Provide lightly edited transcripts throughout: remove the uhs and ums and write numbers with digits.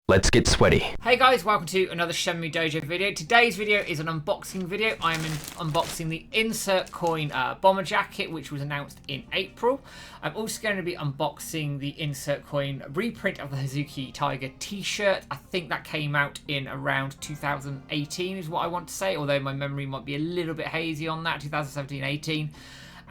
Let's get sweaty. Hey guys, welcome to another Shenmue Dojo video. Today's video is an unboxing video. I am unboxing the Insert Coin bomber jacket, which was announced in April. I'm also going to be unboxing the Insert Coin reprint of the Hazuki Tiger t-shirt. I think that came out in around 2018 is what I want to say, although my memory might be a little bit hazy on that, 2017-18.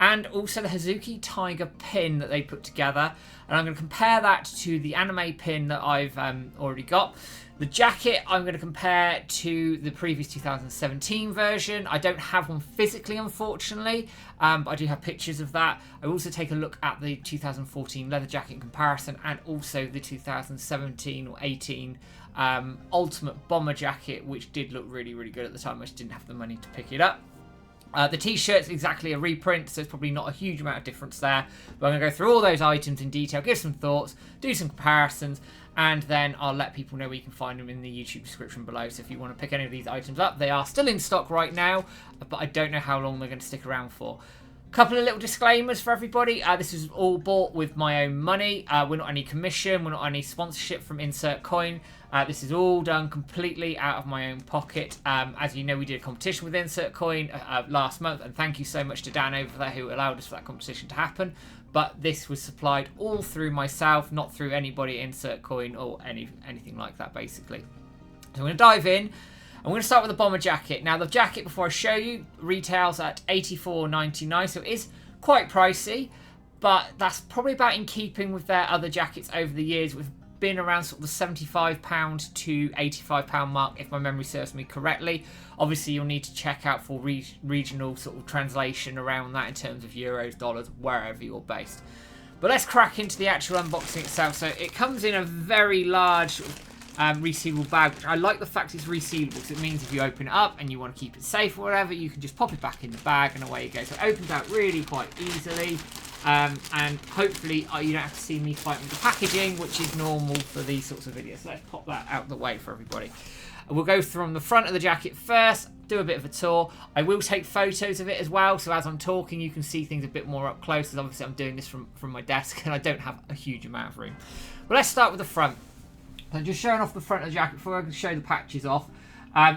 And also the Hazuki Tiger pin that they put together. And I'm going to compare that to the anime pin that I've already got. The jacket I'm going to compare to the previous 2017 version. I don't have one physically, unfortunately, but I do have pictures of that. I will also take a look at the 2014 leather jacket in comparison, and also the 2017 or 18 Ultimate Bomber jacket, which did look really, really good at the time. I just didn't have the money to pick it up. The t-shirt's exactly a reprint, so it's probably not a huge amount of difference there. But I'm going to go through all those items in detail, give some thoughts, do some comparisons, and then I'll let people know where you can find them in the YouTube description below. So if you want to pick any of these items up, they are still in stock right now, but I don't know how long they're going to stick around for. Couple of little disclaimers for everybody. This is all bought with my own money. We're not any commission, we're not any sponsorship from Insert Coin. This is all done completely out of my own pocket. As you know, we did a competition with Insert Coin last month, and thank you so much to Dan over there who allowed us for that competition to happen. But this was supplied all through myself, not through anybody at Insert Coin or anything like that, basically. So I'm going to dive in. I'm going to start with the bomber jacket. Now, the jacket, before I show you, retails at $84.99, so it is quite pricey, but that's probably about in keeping with their other jackets over the years. We've been around sort of the £75 to £85 mark, if my memory serves me correctly. Obviously, you'll need to check out for regional sort of translation around that in terms of euros, dollars, wherever you're based. But let's crack into the actual unboxing itself. So it comes in a very large resealable bag, which I like the fact it's resealable, because it means if you open it up and you want to keep it safe or whatever, you can just pop it back in the bag and away you go. So it opens out really quite easily, and hopefully you don't have to see me fighting with the packaging, which is normal for these sorts of videos. So let's pop that out the way for everybody. We'll go from the front of the jacket first, do a bit of a tour. I will take photos of it as well, so as I'm talking you can see things a bit more up close, because obviously I'm doing this from my desk and I don't have a huge amount of room. But let's start with the front. So just showing off the front of the jacket before I can show the patches off.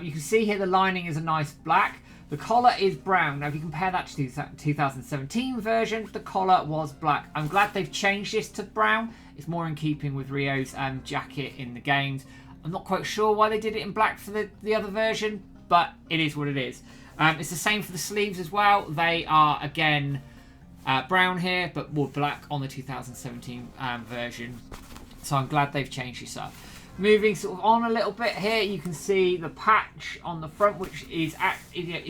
You can see here the lining is a nice black. The collar is brown. Now if you compare that to the 2017 version, the collar was black. I'm glad they've changed this to brown. It's more in keeping with Ryo's jacket in the games. I'm not quite sure why they did it in black for the other version, but it is what it is. It's the same for the sleeves as well. They are, again, brown here, but more black on the 2017 version. So I'm glad they've changed this up. Moving sort of on a little bit here, you can see the patch on the front, which is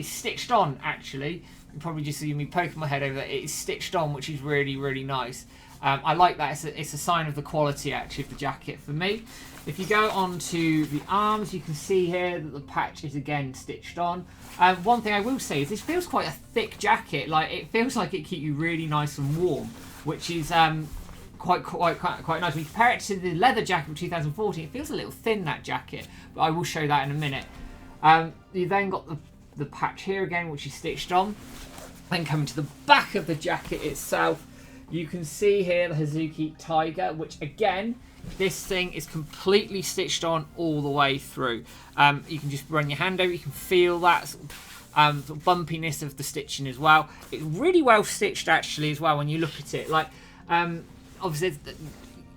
stitched on, actually. You can probably just see me poking my head over there. It is stitched on, which is really, really nice. I like that. It's a sign of the quality, actually, of the jacket for me. If you go on to the arms, you can see here that the patch is, again, stitched on. One thing I will say is this feels quite a thick jacket. Like, it feels like it keeps you really nice and warm, which is quite nice. When you compare it to the leather jacket from 2014, it feels a little thin, that jacket, but I will show that in a minute. You then got the patch here again, which is stitched on. Then coming to the back of the jacket itself, you can see here the Hazuki Tiger, which again, this thing is completely stitched on all the way through. You can just run your hand over it, you can feel that sort of bumpiness of the stitching as well. It's really well stitched, actually, as well, when you look at it. Like, obviously,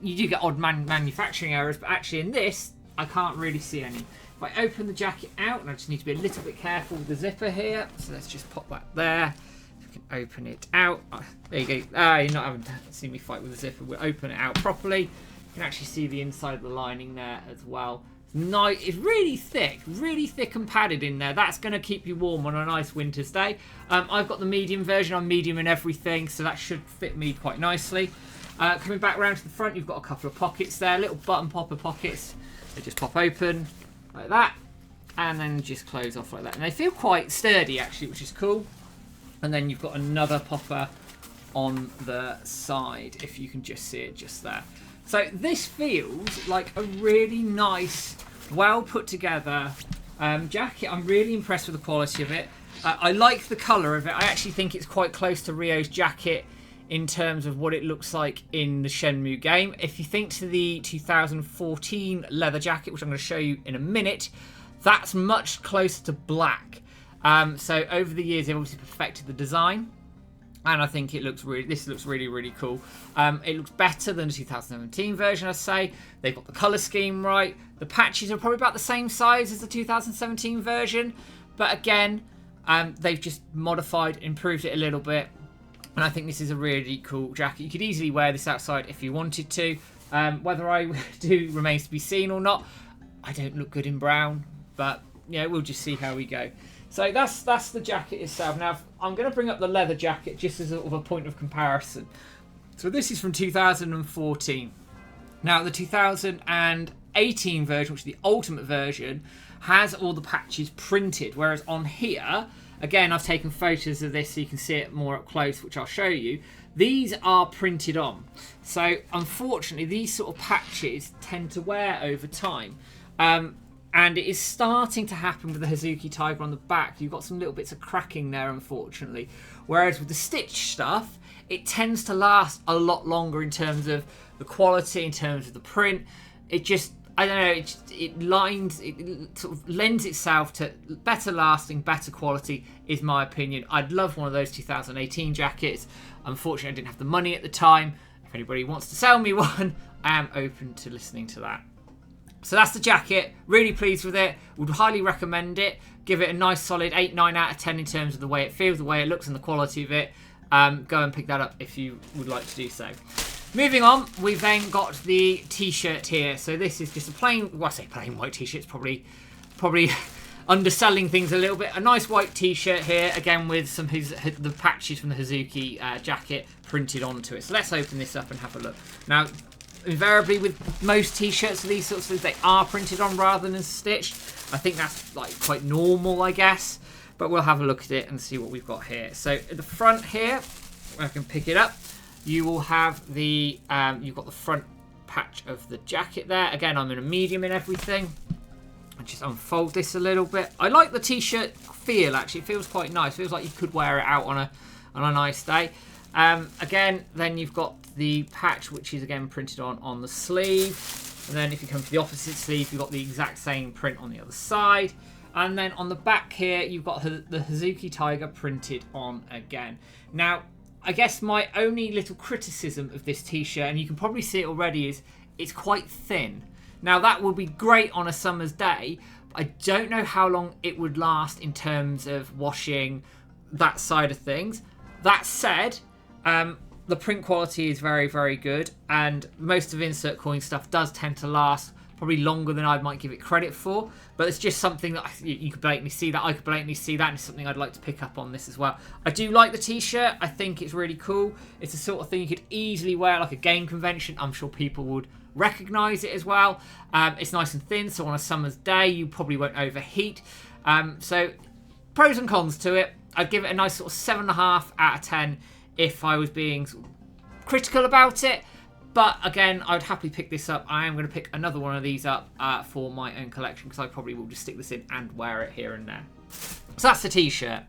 you do get odd manufacturing errors, but actually in this, I can't really see any. If I open the jacket out, and I just need to be a little bit careful with the zipper here, so let's just pop that there. If you can open it out. Oh, there you go. You're not having to see me fight with the zipper. We'll open it out properly. You can actually see the inside of the lining there as well. Nice. It's really thick and padded in there. That's going to keep you warm on a nice winter's day. I've got the medium version. I'm medium in everything, so that should fit me quite nicely. Coming back around to the front, you've got a couple of pockets there, little button popper pockets. They just pop open like that, and then just close off like that. And they feel quite sturdy, actually, which is cool. And then you've got another popper on the side, if you can just see it just there. So this feels like a really nice, well put together jacket. I'm really impressed with the quality of it. I like the colour of it. I actually think it's quite close to Ryo's jacket in terms of what it looks like in the Shenmue game. If you think to the 2014 leather jacket, which I'm going to show you in a minute, that's much closer to black. So over the years, they've obviously perfected the design, and I think this looks really, really cool. It looks better than the 2017 version, I'd say. They've got the colour scheme right. The patches are probably about the same size as the 2017 version, but again, they've just modified, improved it a little bit. And I think this is a really cool jacket. You could easily wear this outside if you wanted to. Whether I do remains to be seen or not. I don't look good in brown, but yeah, we'll just see how we go. So that's the jacket itself. Now, I'm going to bring up the leather jacket just as a point of comparison. So this is from 2014. Now, the 2018 version, which is the ultimate version, has all the patches printed, whereas on here, again, I've taken photos of this so you can see it more up close, which I'll show you. These are printed on. So, unfortunately, these sort of patches tend to wear over time. And it is starting to happen with the Hazuki Tiger on the back. You've got some little bits of cracking there, unfortunately. Whereas with the stitch stuff, it tends to last a lot longer in terms of the quality, in terms of the print. It just, I don't know, it sort of lends itself to better lasting, better quality, is my opinion. I'd love one of those 2018 jackets. Unfortunately, I didn't have the money at the time. If anybody wants to sell me one, I am open to listening to that. So that's the jacket. Really pleased with it. Would highly recommend it. Give it a nice solid 8, 9 out of 10 in terms of the way it feels, the way it looks, and the quality of it. Go and pick that up if you would like to do so. Moving on, we've then got the t-shirt here. So this is just a plain, well, I say plain white t-shirt. It's probably underselling things a little bit. A nice white t-shirt here, again with some the patches from the Hazuki jacket printed onto it. So let's open this up and have a look. Now, invariably with most t-shirts of these sorts of things, they are printed on rather than stitched. I think that's like quite normal, I guess. But we'll have a look at it and see what we've got here. So at the front here, I can pick it up. You will have the you've got the front patch of the jacket there. Again, I'm in a medium in everything. I just unfold this a little bit. I like the t-shirt feel, actually. It feels quite nice. It feels like you could wear it out on a nice day. Again, then you've got the patch, which is again printed on the sleeve. And then if you come to the opposite sleeve, you've got the exact same print on the other side. And then on the back here, you've got the Hazuki Tiger printed on again. Now, I guess my only little criticism of this t-shirt, and you can probably see it already, is it's quite thin. Now, that would be great on a summer's day. But I don't know how long it would last in terms of washing, that side of things. That said, the print quality is very, very good, and most of Insert Coin stuff does tend to last probably longer than I might give it credit for, but it's just something that you could blatantly see that, I could blatantly see that, and it's something I'd like to pick up on this as well. I do like the t-shirt. I think it's really cool. It's the sort of thing you could easily wear like a game convention. I'm sure people would recognise it as well. It's nice and thin, so on a summer's day you probably won't overheat. So pros and cons to it. I'd give it a nice sort of 7.5 out of 10 if I was being critical about it. But again, I would happily pick this up. I am going to pick another one of these up for my own collection, because I probably will just stick this in and wear it here and there. So that's the t-shirt.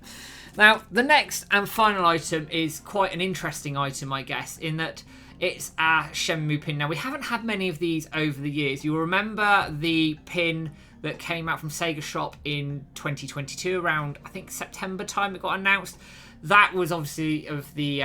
Now, the next and final item is quite an interesting item, I guess, in that it's a Shenmue pin. Now, we haven't had many of these over the years. You'll remember the pin that came out from Sega Shop in 2022, around, I think, September time it got announced. That was obviously of the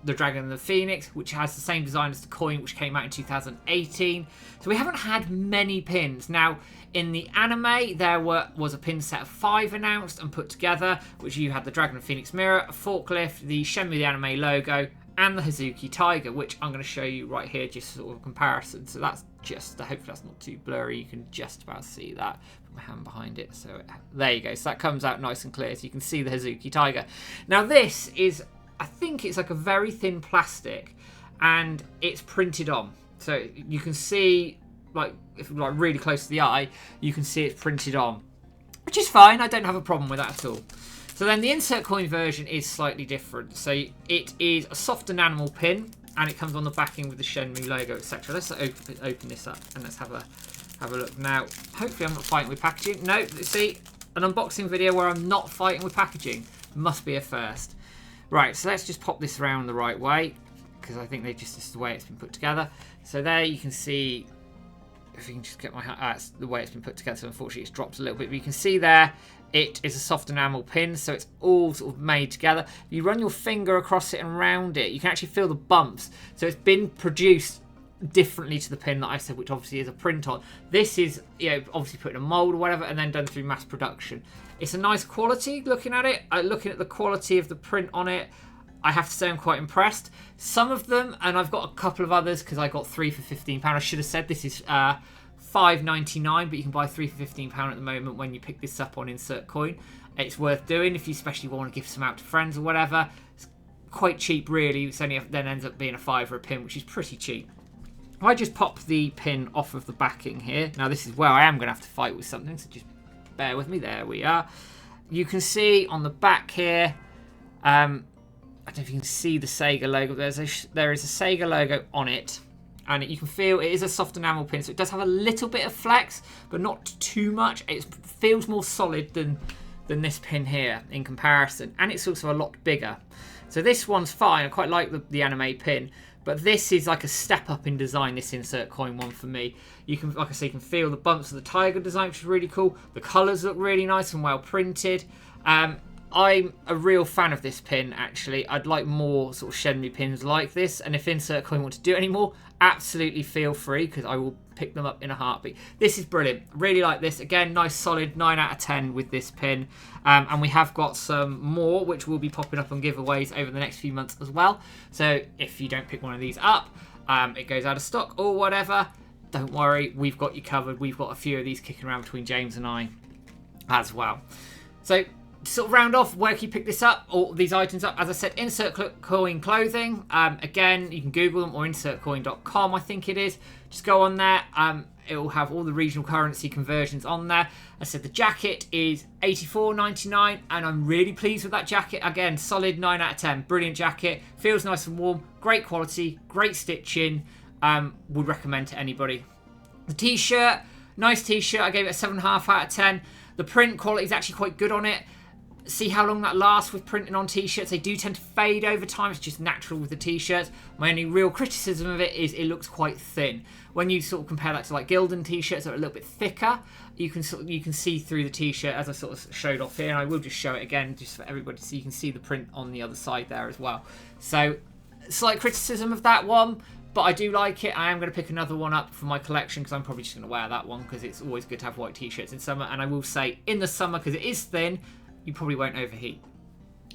Dragon and the Phoenix, which has the same design as the coin, which came out in 2018. So we haven't had many pins. Now, in the anime, there was a pin set of 5 announced and put together, which you had the Dragon and Phoenix mirror, a forklift, the Shenmue the Anime logo, and the Hazuki Tiger, which I'm going to show you right here, just sort of a comparison. So that's just, hopefully that's not too blurry. You can just about see that. Put my hand behind it. So there you go. So that comes out nice and clear. So you can see the Hazuki Tiger. Now this is, I think it's like a very thin plastic, and it's printed on. So you can see, like, if you're like really close to the eye, you can see it's printed on, which is fine. I don't have a problem with that at all. So then the Insert Coin version is slightly different. So it is a soft enamel pin, and it comes on the backing with the Shenmue logo, etc. Let's open this up and let's have a look. Now, hopefully I'm not fighting with packaging. No, see, an unboxing video where I'm not fighting with packaging must be a first. Right, so let's just pop this around the right way, because I think this is the way it's been put together. So there you can see, if you can just get my hand, that's the way it's been put together. So unfortunately it's dropped a little bit, but you can see there, it is a soft enamel pin, so it's all sort of made together. If you run your finger across it and around it, you can actually feel the bumps. So it's been produced differently to the pin that I said, which obviously is a print on. This is, you know, obviously put in a mold or whatever, and then done through mass production. It's a nice quality looking at it. Looking at the quality of the print on it, I have to say I'm quite impressed. Some of them, and I've got a couple of others because I got 3 for £15. I should have said this is $5.99, but you can buy 3 for £15 at the moment when you pick this up on Insert Coin. It's worth doing if you especially want to give some out to friends or whatever. It's quite cheap, really. It's only then ends up being a £5 a pin, which is pretty cheap. If I just pop the pin off of the backing here, now this is where I am going to have to fight with something, so just bear with me. There we are. You can see on the back here, I don't know if you can see the Sega logo. There is a Sega logo on it, and you can feel it is a soft enamel pin, so it does have a little bit of flex, but not too much. It feels more solid than this pin here in comparison, and it's also a lot bigger. So this one's fine. I quite like the anime pin, but this is like a step up in design, this Insert Coin one for me. You can, like I say, you can feel the bumps of the tiger design, which is really cool. The colours look really nice and well printed. I'm a real fan of this pin, actually. I'd like more sort of Shenmue pins like this, and if Insert Coin want to do it anymore, absolutely feel free, because I will pick them up in a heartbeat. This is brilliant. Really like this. Again, nice solid 9 out of 10 with this pin. And we have got some more, which will be popping up on giveaways over the next few months as well. So if you don't pick one of these up, it goes out of stock or whatever, don't worry, we've got you covered. We've got a few of these kicking around between James and I as well. So to sort of round off, where can you pick this up, or these items up? As I said, Insert Coin clothing. Again, you can Google them, or insertcoin.com, I think it is. Just go on there. It will have all the regional currency conversions on there. I said the jacket is $84.99, and I'm really pleased with that jacket. Again, solid 9 out of 10. Brilliant jacket. Feels nice and warm. Great quality. Great stitching. Would recommend to anybody. The t-shirt, nice t-shirt. I gave it a 7.5 out of 10. The print quality is actually quite good on it. See how long that lasts with printing on t-shirts. They do tend to fade over time. It's just natural with the t-shirts. My only real criticism of it is it looks quite thin. When you sort of compare that to like Gildan t-shirts that are a little bit thicker, you can see through the t-shirt, as I sort of showed off here. And I will just show it again just for everybody so you can see the print on the other side there as well. So slight criticism of that one, but I do like it. I am going to pick another one up for my collection because I'm probably just going to wear that one because it's always good to have white t-shirts in summer. And I will say in the summer, because it is thin, you probably won't overheat.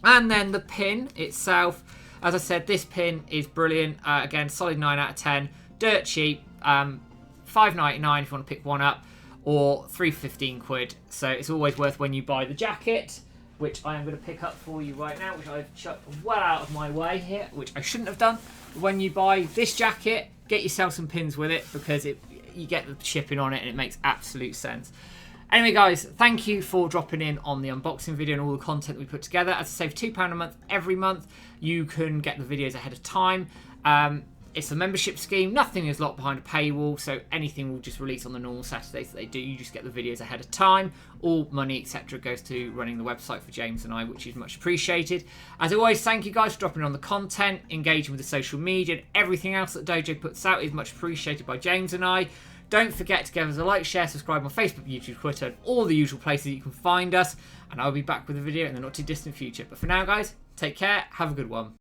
And then the pin itself, as I said, this pin is brilliant. Again, solid 9 out of 10. Dirt cheap. $5.99 if you want to pick one up, or 3 for 15 quid. So it's always worth when you buy the jacket, which I am going to pick up for you right now, which I've chucked well out of my way here, which I shouldn't have done. When you buy this jacket, get yourself some pins with it, because you get the shipping on it and it makes absolute sense. Anyway, guys, thank you for dropping in on the unboxing video and all the content we put together. As I say, for £2 a month every month, you can get the videos ahead of time. It's a membership scheme. Nothing is locked behind a paywall, so anything will just release on the normal Saturdays that they do. You just get the videos ahead of time. All money, etc., goes to running the website for James and I, which is much appreciated. As always, thank you guys for dropping on the content, engaging with the social media, and everything else that Dojo puts out is much appreciated by James and I. Don't forget to give us a like, share, subscribe on Facebook, YouTube, Twitter, and all the usual places you can find us. And I'll be back with a video in the not too distant future. But for now, guys, take care. Have a good one.